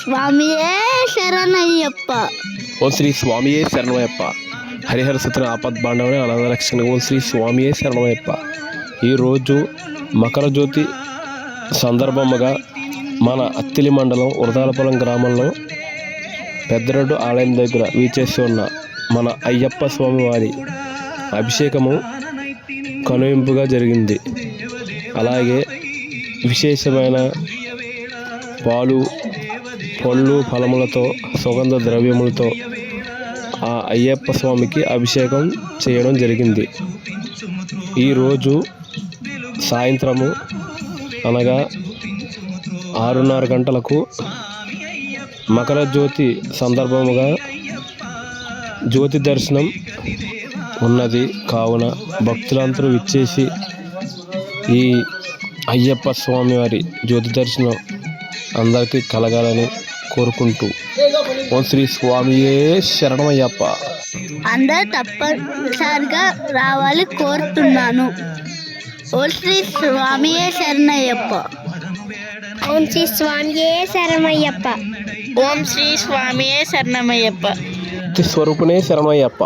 స్వామియే శరణయ్యప్ప. ఓం శ్రీ స్వామియే శరణమయ్యప్ప. హరిహర సుతుల ఆపద్ బాండవని అనాథరక్షణ. ఓం శ్రీ స్వామియే శరణమయ్యప్ప. ఈరోజు మకర జ్యోతి సందర్భముగా మన అత్తిలి మండలం ఉరదాలపురం గ్రామంలో పెద్దరెడ్డు ఆలయం దగ్గర వీచేసి ఉన్న మన అయ్యప్ప స్వామి వారి అభిషేకము కనువింపుగా జరిగింది. అలాగే విశేషమైన పాలు, పళ్ళు, ఫలములతో, సుగంధ ద్రవ్యములతో ఆ అయ్యప్ప స్వామికి అభిషేకం చేయడం జరిగింది. ఈరోజు సాయంత్రము అనగా 6:30 గంటలకు మకర జ్యోతి సందర్భముగా జ్యోతి దర్శనం ఉన్నది. కావున భక్తులందరూ విచ్చేసి ఈ అయ్యప్ప స్వామి వారి జ్యోతి దర్శనం అందరికీ కలగాలని కోరుకుంటూ ఓం శ్రీ స్వామియే శరణమయ్యప్ప. అందరూ తప్పనిసరిగా రావాలి కోరుతున్నాను. ఓం శ్రీ స్వామియే శరణయ్యప్ప. ఓం శ్రీ స్వామియే శరణమయ్యప్ప. ఓం శ్రీ స్వామియే శరణమయ్యప్ప. స్వరూపునే శరణమయ్యప్ప.